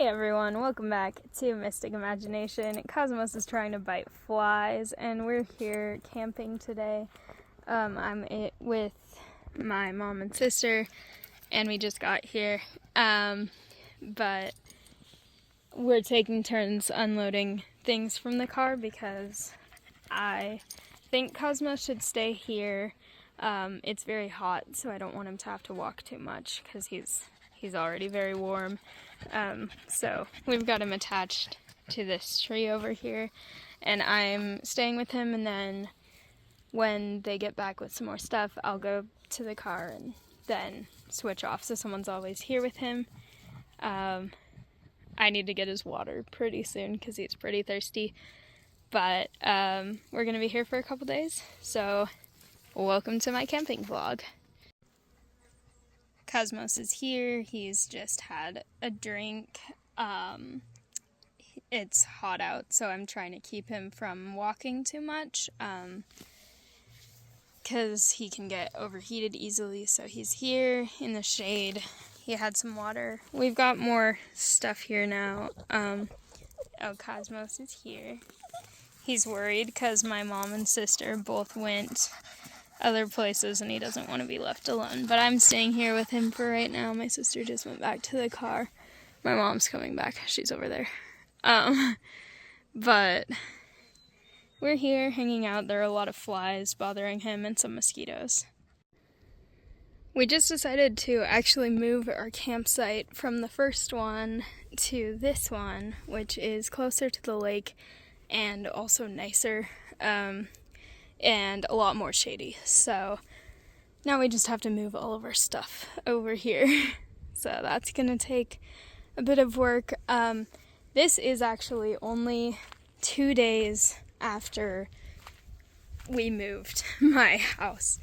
Hey everyone, welcome back to Mystic Imagination. Cosmos is trying to bite flies, and we're here camping today. I'm with my mom and sister, and we just got here. But we're taking turns unloading things from the car because I think Cosmos should stay here. It's very hot, so I don't want him to have to walk too much because he's already very warm. So we've got him attached to this tree over here, and I'm staying with him, and then when they get back with some more stuff, I'll go to the car and then switch off so someone's always here with him. I need to get his water pretty soon because he's pretty thirsty, but we're gonna be here for a couple days, so welcome to my camping vlog. Cosmos is here. He's just had a drink. It's hot out, so I'm trying to keep him from walking too much because he can get overheated easily. So he's here in the shade. He had some water. We've got more stuff here now. Oh, Cosmos is here. He's worried because my mom and sister both went other places and he doesn't want to be left alone, but I'm staying here with him for right now. My sister just went back to the car. My mom's coming back. She's over there. But we're here hanging out. There are a lot of flies bothering him and some mosquitoes. We just decided to actually move our campsite from the first one to this one, which is closer to the lake and also nicer. And a lot more shady. So now we just have to move all of our stuff over here. So that's gonna take a bit of work. This is actually only 2 days after we moved my house.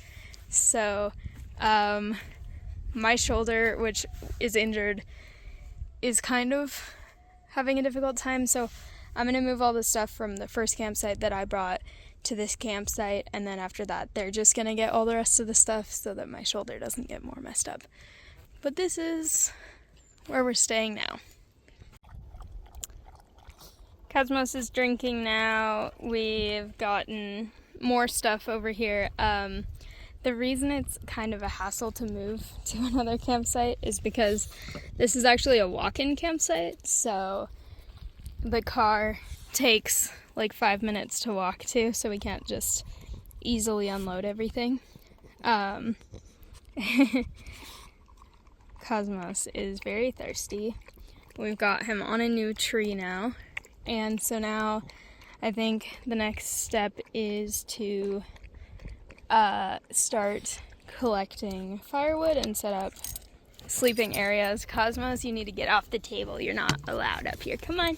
So my shoulder, which is injured, is kind of having a difficult time. So I'm gonna move all the stuff from the first campsite that I brought to this campsite, and then after that they're just gonna get all the rest of the stuff so that my shoulder doesn't get more messed up. But this is where we're staying now. Cosmos is drinking now. We've gotten more stuff over here. The reason it's kind of a hassle to move to another campsite is because this is actually a walk-in campsite, so the car takes like 5 minutes to walk to, so we can't just easily unload everything. Cosmos is very thirsty. We've got him on a new tree now, and so now I think the next step is to start collecting firewood and set up sleeping areas. Cosmos, you need to get off the table. You're not allowed up here. Come on.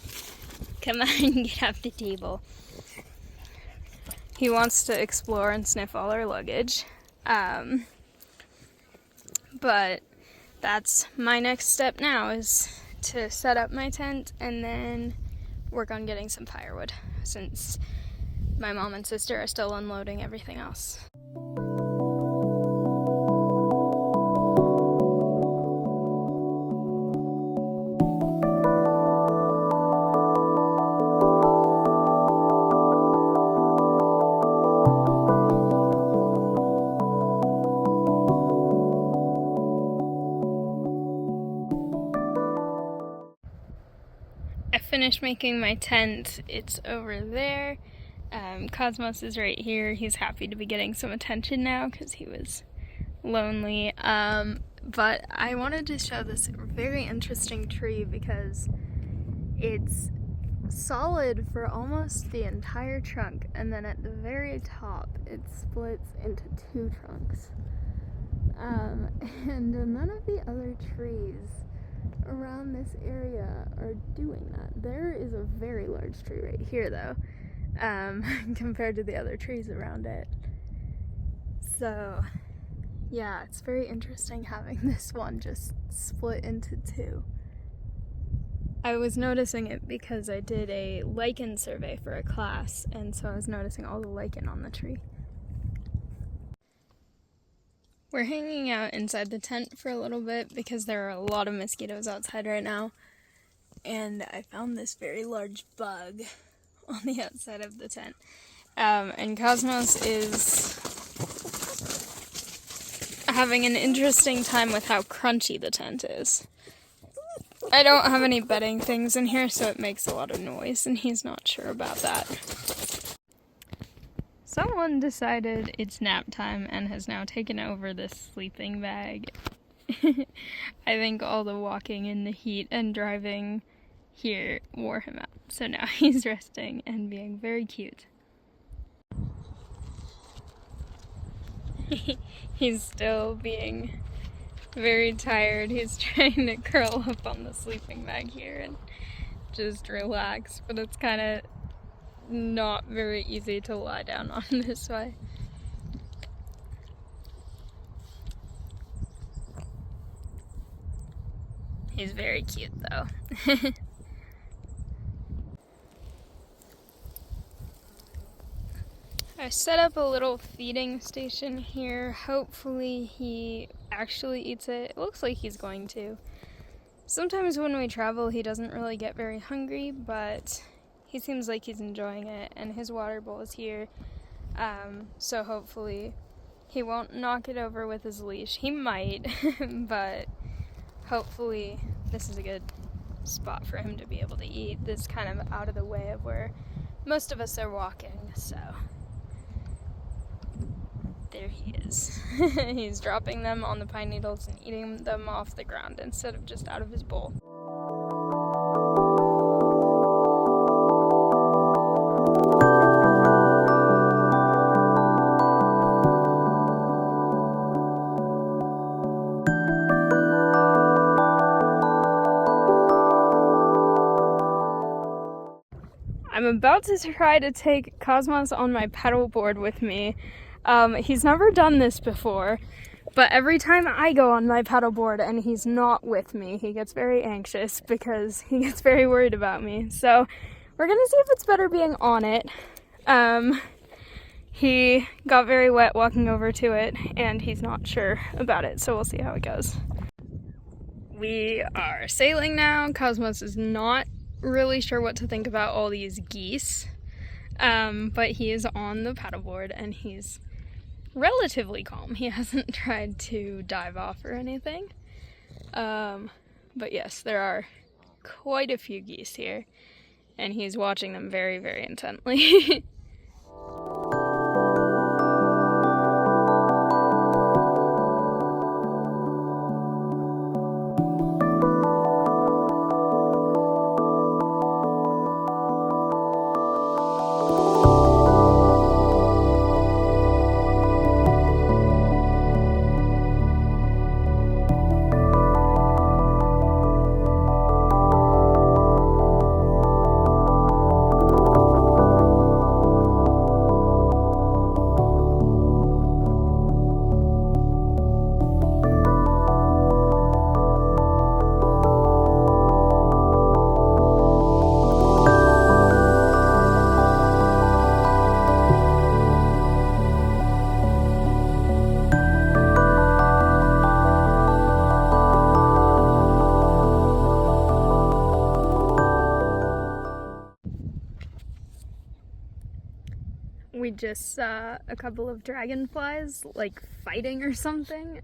Come on, get off the table. He wants to explore and sniff all our luggage. But that's my next step now, is to set up my tent and then work on getting some firewood, since my mom and sister are still unloading everything else. Finished making my tent. It's over there. Cosmos is right here. He's happy to be getting some attention now because he was lonely. But I wanted to show this very interesting tree because it's solid for almost the entire trunk, and then at the very top it splits into 2 trunks. And none of the other trees around this area are doing that. There is a very large tree right here though, compared to the other trees around it. So yeah, it's very interesting having this one just split into 2. I was noticing it because I did a lichen survey for a class, and so I was noticing all the lichen on the tree. We're hanging out inside the tent for a little bit because there are a lot of mosquitoes outside right now. and I found this very large bug on the outside of the tent. And Cosmos is having an interesting time with how crunchy the tent is. I don't have any bedding things in here, so it makes a lot of noise, and he's not sure about that. Someone decided it's nap time and has now taken over this sleeping bag. I think all the walking in the heat and driving here wore him out. So now he's resting and being very cute. He's still being very tired. He's trying to curl up on the sleeping bag here and just relax, but it's kind of not very easy to lie down on this way. He's very cute though. I set up a little feeding station here. Hopefully he actually eats it. It looks like he's going to. Sometimes when we travel he doesn't really get very hungry, but he seems like he's enjoying it, and his water bowl is here. So hopefully he won't knock it over with his leash. He might, but hopefully this is a good spot for him to be able to eat. This is kind of out of the way of where most of us are walking, so there he is. He's dropping them on the pine needles and eating them off the ground instead of just out of his bowl. I'm about to try to take Cosmos on my paddleboard with me. He's never done this before, but every time I go on my paddleboard and he's not with me, he gets very anxious because he gets very worried about me. So we're gonna see if it's better being on it. He got very wet walking over to it and he's not sure about it, so we'll see how it goes. We are sailing now. Cosmos is not really sure what to think about all these geese, but he is on the paddleboard and he's relatively calm. He hasn't tried to dive off or anything, but yes, there are quite a few geese here and he's watching them very, very intently. We just saw a couple of dragonflies, like, fighting or something,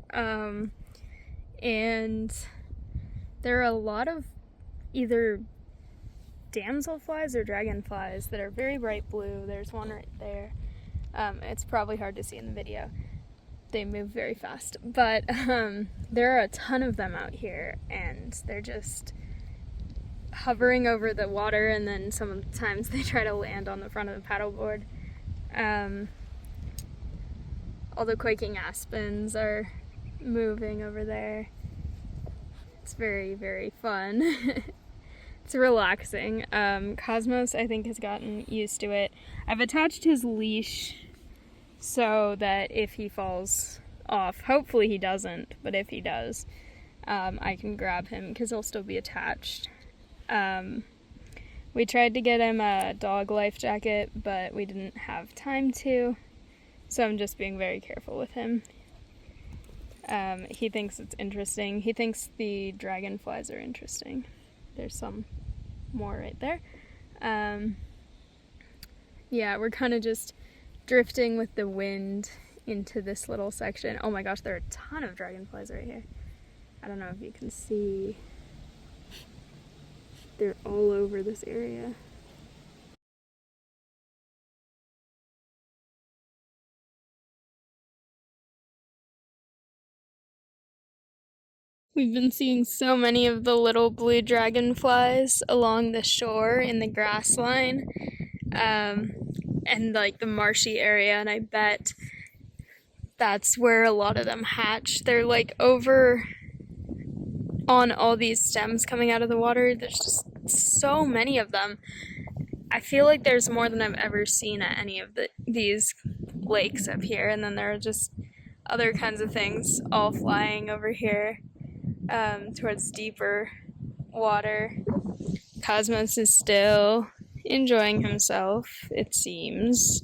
and there are a lot of either damselflies or dragonflies that are very bright blue. There's one right there. It's probably hard to see in the video. They move very fast, but there are a ton of them out here, and they're just hovering over the water, and then sometimes they try to land on the front of the paddleboard. All the quaking aspens are moving over there. It's very, very fun. It's relaxing. Cosmos, I think, has gotten used to it. I've attached his leash so that if he falls off, hopefully he doesn't, but if he does, I can grab him because he'll still be attached. We tried to get him a dog life jacket, but we didn't have time to, so I'm just being very careful with him. He thinks it's interesting. He thinks the dragonflies are interesting. There's some more right there. Yeah, we're kind of just drifting with the wind into this little section. Oh my gosh, there are a ton of dragonflies right here. I don't know if you can see. They're all over this area. We've been seeing so many of the little blue dragonflies along the shore in the grass line, and like the marshy area, and I bet that's where a lot of them hatch. They're like over on all these stems coming out of the water. There's just so many of them. I feel like there's more than I've ever seen at any of these lakes up here, and then there are just other kinds of things all flying over here towards deeper water. Cosmos is still enjoying himself, it seems.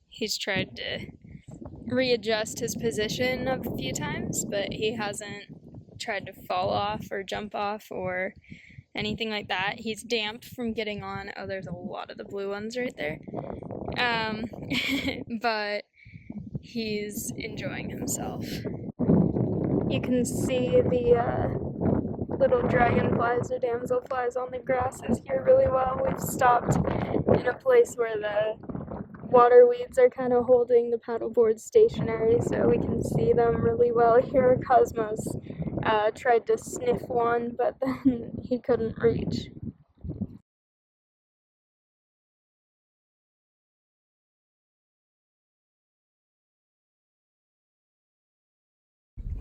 He's tried to readjust his position a few times, but he hasn't tried to fall off or jump off or anything like that. He's damped from getting on. Oh, there's a lot of the blue ones right there. But he's enjoying himself. You can see the little dragonflies or damselflies on the grasses here really well. We've stopped in a place where the water weeds are kind of holding the paddleboard stationary, so we can see them really well here. Cosmos tried to sniff one, but then he couldn't reach.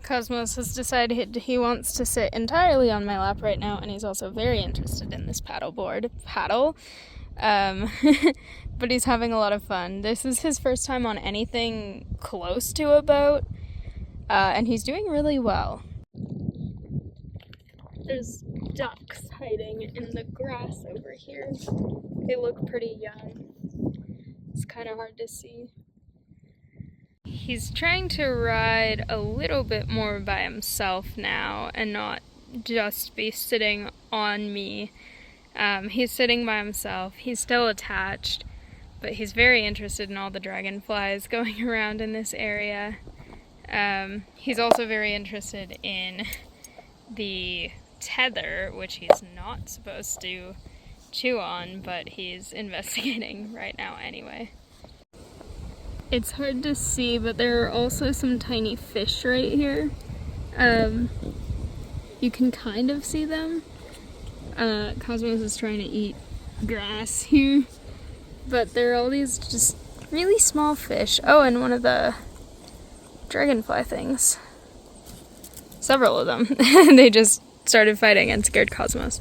Cosmos has decided he wants to sit entirely on my lap right now, and he's also very interested in this paddle. But he's having a lot of fun. This is his first time on anything close to a boat, and he's doing really well. There's ducks hiding in the grass over here. They look pretty young. It's kind of hard to see. He's trying to ride a little bit more by himself now and not just be sitting on me. He's sitting by himself. He's still attached, but he's very interested in all the dragonflies going around in this area. He's also very interested in the tether, which he's not supposed to chew on, but he's investigating right now anyway. It's hard to see, but there are also some tiny fish right here. You can kind of see them. Cosmos is trying to eat grass here, but there are all these just really small fish. Oh, and one of the dragonfly things. Several of them. They just started fighting and scared Cosmos.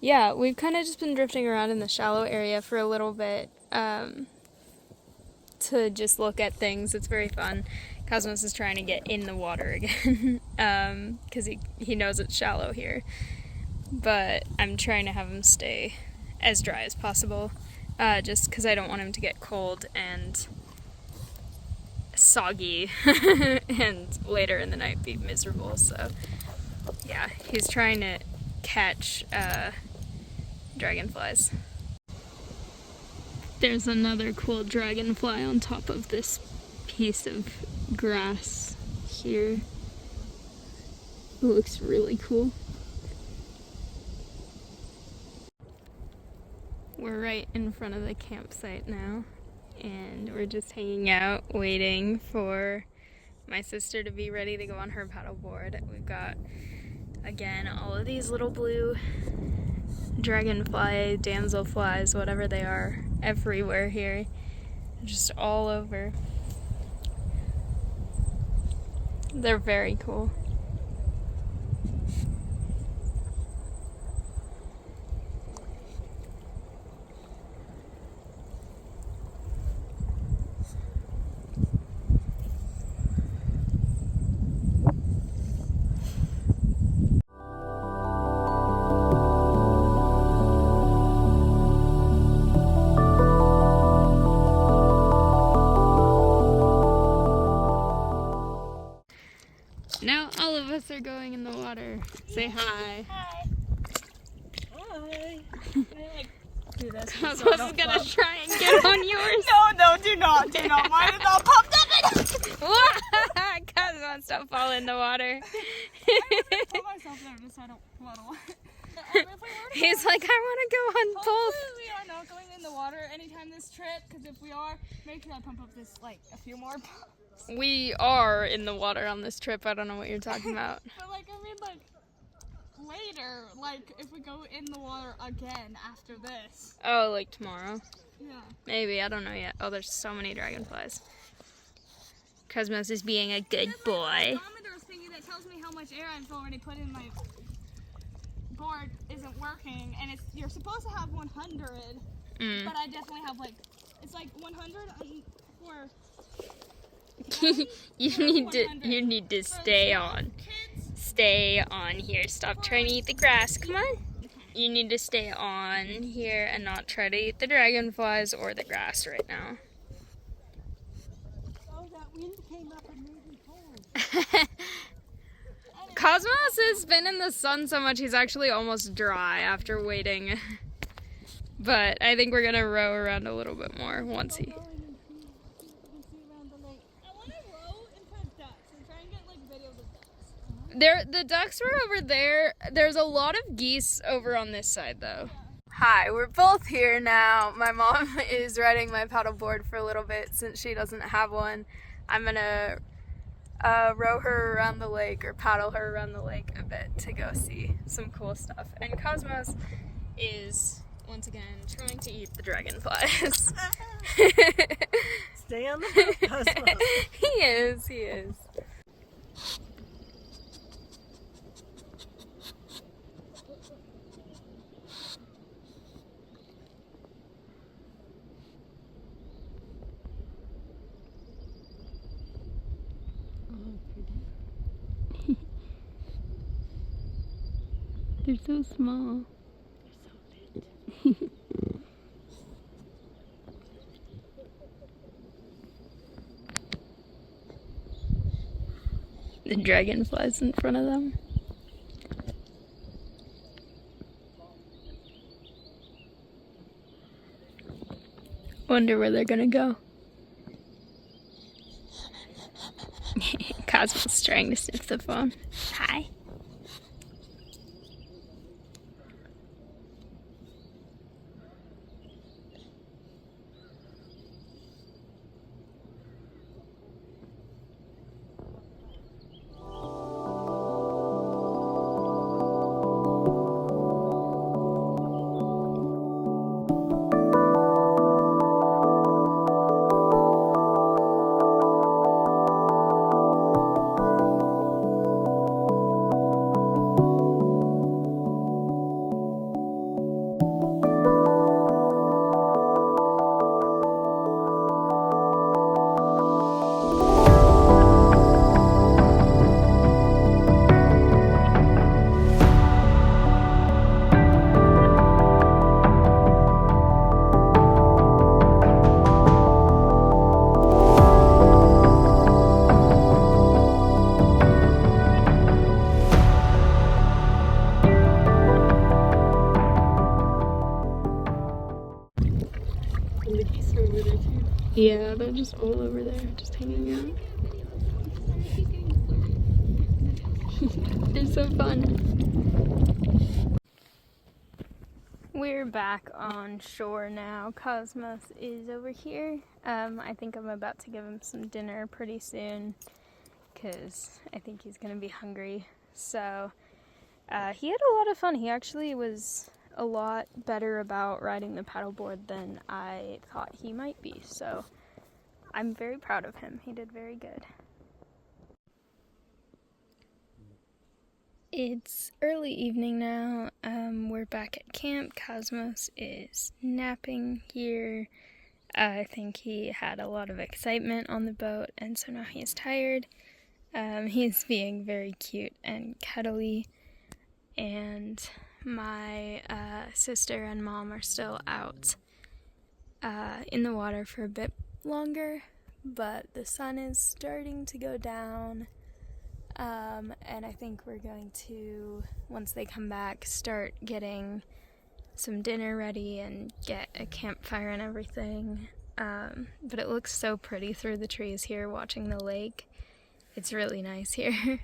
Yeah, we've kind of just been drifting around in the shallow area for a little bit to just look at things. It's very fun. Cosmos is trying to get in the water again because he knows it's shallow here. But I'm trying to have him stay as dry as possible just because I don't want him to get cold and soggy and later in the night be miserable. So yeah, he's trying to catch dragonflies. There's another cool dragonfly on top of this piece of grass here. It looks really cool. We're right in front of the campsite now, and we're just hanging out, waiting for my sister to be ready to go on her paddleboard. We've got, again, all of these little blue dragonfly, damselflies, whatever they are, everywhere here. Just all over. They're very cool. Now all of us are going in the water. Say hi. Hi. Hi. Do this. Cosmos is gonna try and get on yours. No, do not. Mine is all pumped up. Cosmos, don't fall in the water. I put myself there just so I don't puddle. He's like, I want to go on both. Hopefully we are not going in the water anytime this trip, because if we are, make sure I pump up this, like, a few more pumps. We are in the water on this trip. I don't know what you're talking about. But, like, I mean, like, later, like, if we go in the water again after this. Oh, like tomorrow? Yeah. Maybe, I don't know yet. Oh, there's so many dragonflies. Cosmos is being a good boy. The thermometer thingy that tells me how much air I've already put in my board isn't working, and you're supposed to have 100, but I definitely have, like, it's like 100 for you need to stay on. Stay on here. Stop trying to eat the grass. Come on. You need to stay on here and not try to eat the dragonflies or the grass right now. Oh, that wind came up and made me cold. Cosmos has been in the sun so much he's actually almost dry after waiting. But I think we're gonna row around a little bit more once he... I want to row in front of ducks and try and get, like, videos of ducks. The ducks were over there. There's a lot of geese over on this side though. Hi, we're both here now. My mom is riding my paddleboard for a little bit since she doesn't have one. I'm gonna row her around the lake or paddle her around the lake a bit to go see some cool stuff. And Cosmos is once again trying to eat the dragonflies. Stay on the boat, Cosmos. He is. They're so small. They're so lit. The dragonflies in front of them. Wonder where they're gonna go. Cosmos trying to sniff the phone. Hi. Yeah, they're just all over there, just hanging out. They're so fun. We're back on shore now. Cosmos is over here. I think I'm about to give him some dinner pretty soon because I think he's going to be hungry. So he had a lot of fun. He actually was a lot better about riding the paddleboard than I thought he might be. So I'm very proud of him. He did very good. It's early evening now. We're back at camp. Cosmos is napping here. I think he had a lot of excitement on the boat, and so now he's tired. He's being very cute and cuddly, and my sister and mom are still out in the water for a bit longer, but the sun is starting to go down. And I think we're going to, once they come back, start getting some dinner ready and get a campfire and everything. But it looks so pretty through the trees here, watching the lake. It's really nice here.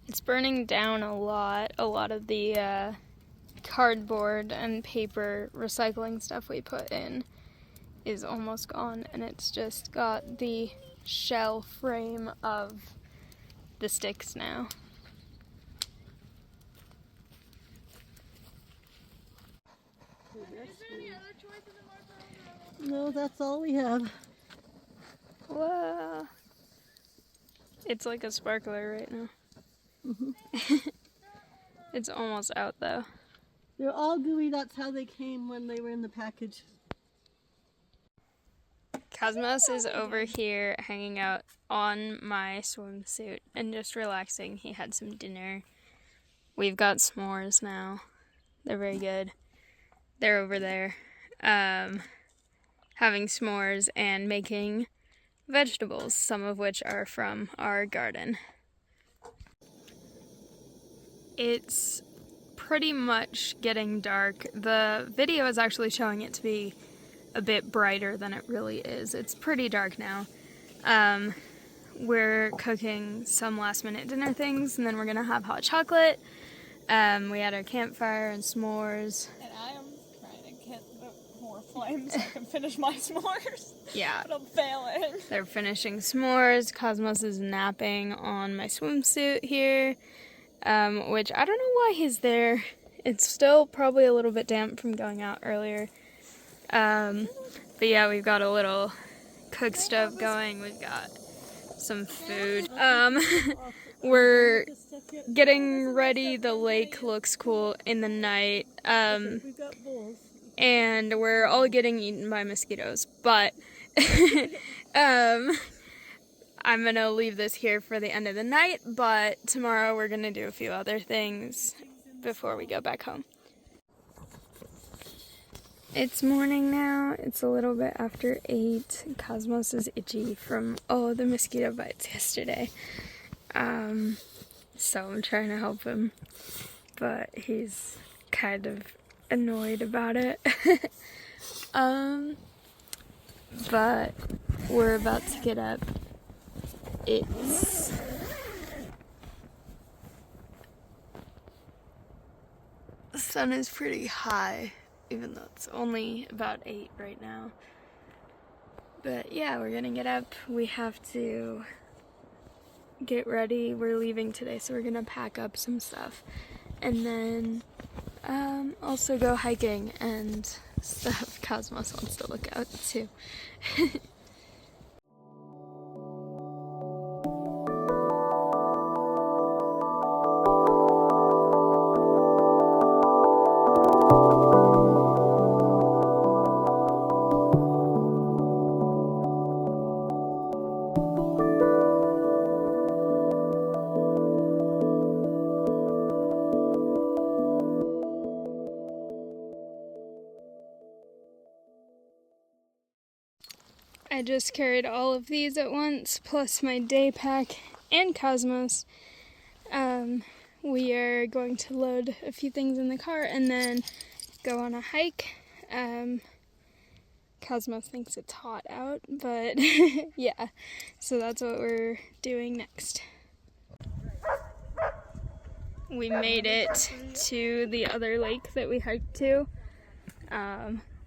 It's burning down a lot. A lot of the cardboard and paper recycling stuff we put in is almost gone, and it's just got the shell frame of the sticks now. Is there any other choices in Waterfall? No, that's all we have. Whoa. It's like a sparkler right now. It's almost out though. They're all gooey. That's how they came when they were in the package. Cosmos is over here hanging out on my swimsuit and just relaxing. He had some dinner. We've got s'mores now. They're very good. They're over there having s'mores and making vegetables, some of which are from our garden. It's pretty much getting dark. The video is actually showing it to be a bit brighter than it really is. It's pretty dark now. We're cooking some last minute dinner things, and then we're gonna have hot chocolate. We had our campfire and s'mores. And I am trying to get more flames so I can finish my s'mores. Yeah. But I'm failing. They're finishing s'mores. Cosmos is napping on my swimsuit here, which I don't know why he's there. It's still probably a little bit damp from going out earlier. But yeah, we've got a little cook stove going. We've got some food. We're getting ready. The lake looks cool in the night. We've got bowls. And we're all getting eaten by mosquitoes. But I'm gonna leave this here for the end of the night, but tomorrow we're gonna do a few other things before we go back home. It's morning now. It's a little bit after 8. Cosmos is itchy from all the mosquito bites yesterday. So I'm trying to help him, but he's kind of annoyed about it. But we're about to get up. It's the sun is pretty high, even though it's only about 8 right now. But yeah, we're gonna get up. We have to get ready. We're leaving today, so we're gonna pack up some stuff. And then also go hiking and stuff. Cosmos wants to look out too. I just carried all of these at once, plus my day pack and Cosmos. we are going to load a few things in the car and then go on a hike. Cosmos thinks it's hot out, but yeah, so that's what we're doing next. We made it to the other lake that we hiked to.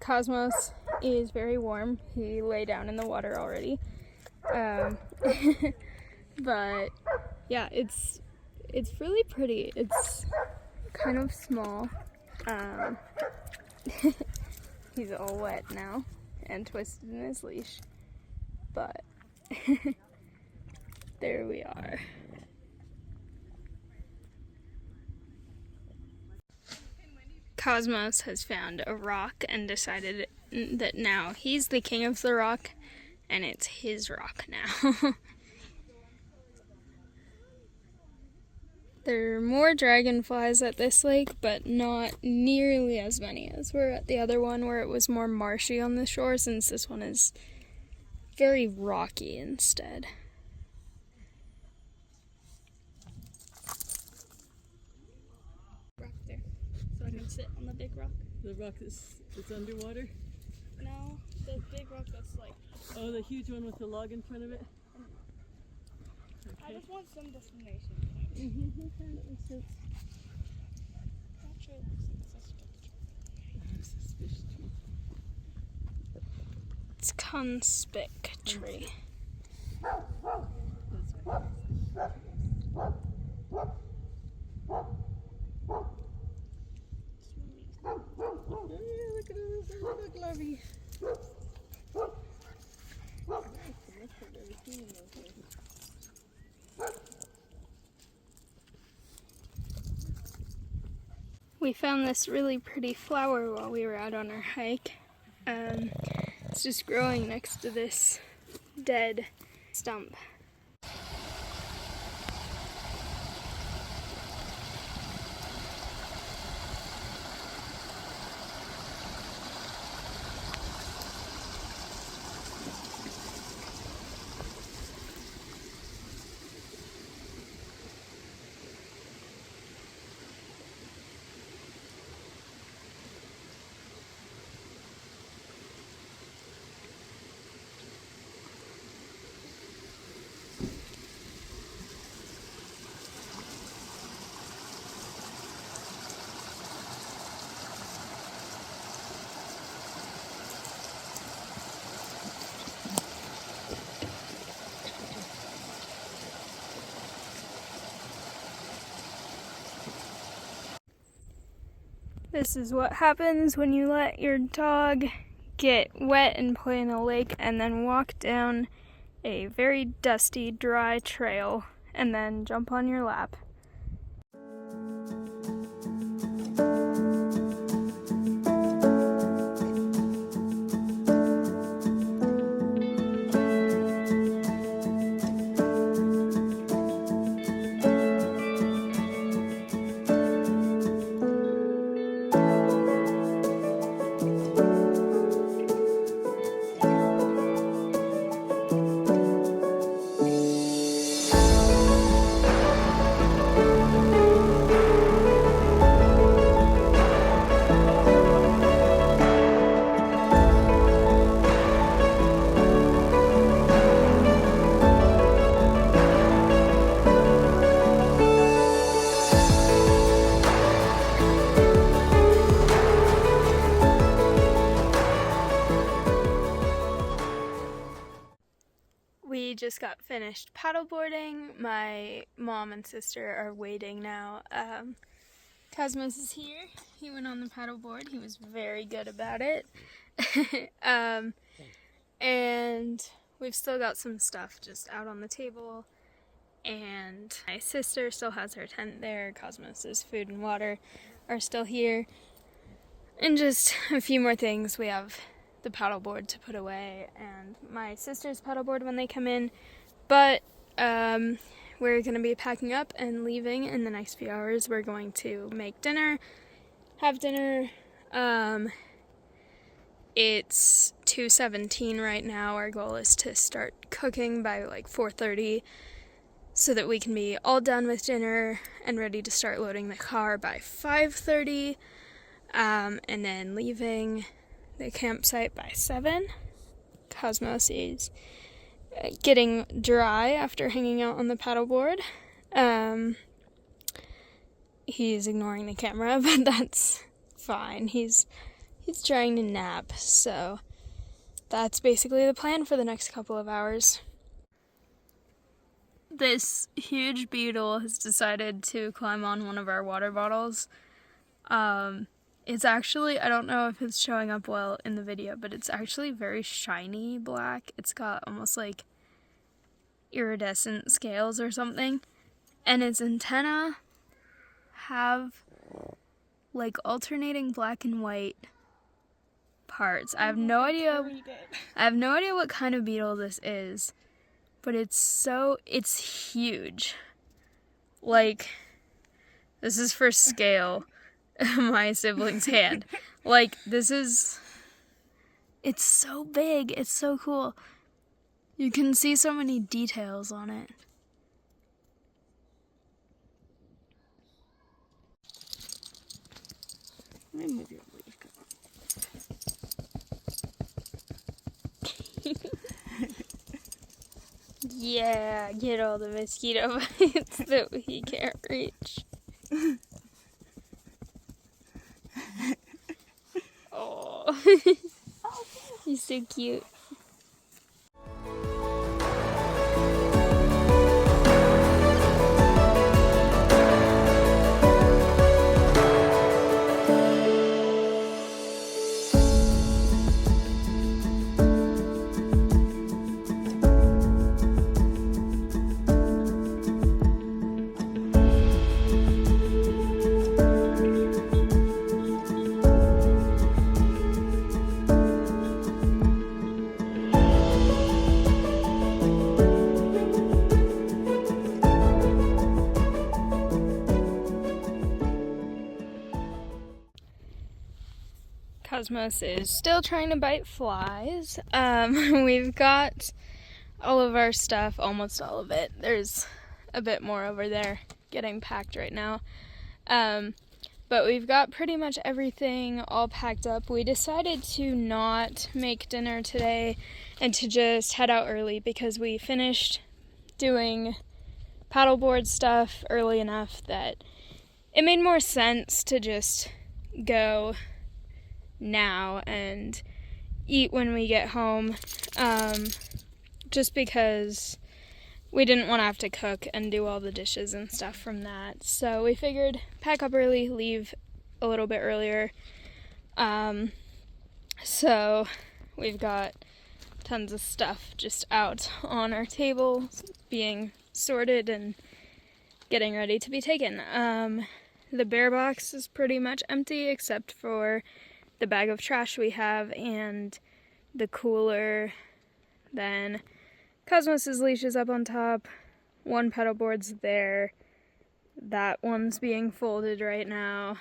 Cosmos is very warm. He lay down in the water already. But yeah, it's really pretty. It's kind of small. He's all wet now and twisted in his leash, but there we are. Cosmos has found a rock and decided that now he's the king of the rock and it's his rock now. There are more dragonflies at this lake, but not nearly as many as were at the other one where it was more marshy on the shore, since this one is very rocky instead. Rock there, so I can sit on the big rock. The rock that's underwater? No, the big rock that's like... Oh, the huge one with the log in front of it? I just want some destination. Mm-hmm. Okay, that makes sense. Actually, it looks like a suspicious tree. It's conspic tree. That's right. Oh yeah, look at this little lovey. We found this really pretty flower while we were out on our hike. It's just growing next to this dead stump. This is what happens when you let your dog get wet and play in a lake and then walk down a very dusty, dry trail and then jump on your lap. We just got finished paddleboarding. My mom and sister are waiting now. Cosmos is here. He went on the paddleboard. He was very good about it. And we've still got some stuff just out on the table. And my sister still has her tent there. Cosmos's food and water are still here. And just a few more things. We have the paddleboard to put away and my sister's paddleboard when they come in, but we're going to be packing up and leaving in the next few hours. We're going to make dinner, have dinner. It's 2:17 right now. Our goal is to start cooking by like 4:30, so that we can be all done with dinner and ready to start loading the car by 5:30, and then leaving the campsite by 7. Cosmos is getting dry after hanging out on the paddleboard. He's ignoring the camera, but that's fine. He's trying to nap, so that's basically the plan for the next couple of hours. This huge beetle has decided to climb on one of our water bottles. It's actually, I don't know if it's showing up well in the video, but it's actually very shiny black. It's got almost like iridescent scales or something. And its antenna have like alternating black and white parts. I have no idea what kind of beetle this is, but it's huge. Like, this is for scale. My sibling's hand. Like, it's so big. It's so cool. You can see so many details on it. Let me move your leaf. Yeah, get all the mosquito bites that he can't reach. Oh, he's so cute. Cosmos is still trying to bite flies. We've got all of our stuff, almost all of it. There's a bit more over there getting packed right now. But we've got pretty much everything all packed up. We decided to not make dinner today and to just head out early because we finished doing paddleboard stuff early enough that it made more sense to just go now and eat when we get home, just because we didn't want to have to cook and do all the dishes and stuff from that. So we figured pack up early, leave a little bit earlier. So we've got tons of stuff just out on our table being sorted and getting ready to be taken. The bear box is pretty much empty except for the bag of trash we have and the cooler. Then Cosmos's leash is up on top. One pedalboard's there. That one's being folded right now.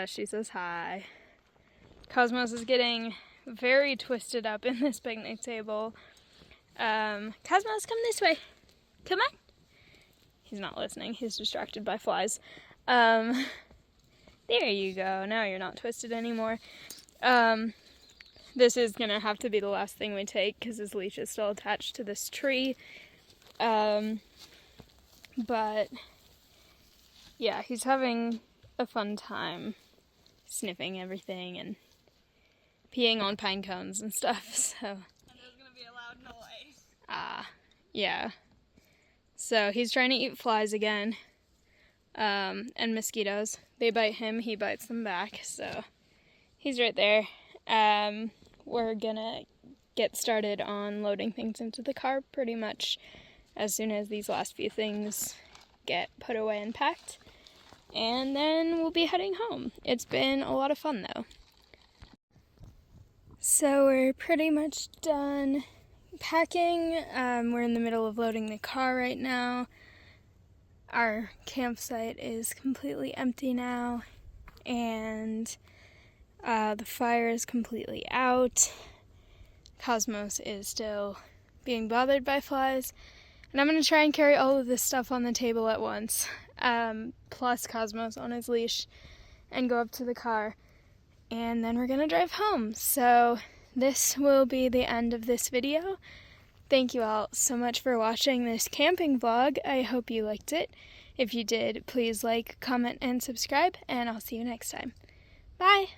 She says hi. Cosmos is getting very twisted up in this picnic table. Cosmos, come this way. Come on. He's not listening. He's distracted by flies. There you go. Now you're not twisted anymore. This is gonna have to be the last thing we take because his leash is still attached to this tree. But yeah, he's having a fun time sniffing everything and peeing on pine cones and stuff. So. And there's gonna be a loud noise. Yeah. So he's trying to eat flies again. And mosquitoes. They bite him, he bites them back, so he's right there. We're gonna get started on loading things into the car pretty much as soon as these last few things get put away and packed. And then we'll be heading home. It's been a lot of fun though. So we're pretty much done packing. We're in the middle of loading the car right now. Our campsite is completely empty now, and the fire is completely out. Cosmos is still being bothered by flies, And I'm going to try and carry all of this stuff on the table at once, plus Cosmos on his leash, and go up to the car. And then we're going to drive home. So this will be the end of this video. Thank you all so much for watching this camping vlog. I hope you liked it. If you did, please like, comment, and subscribe, and I'll see you next time. Bye!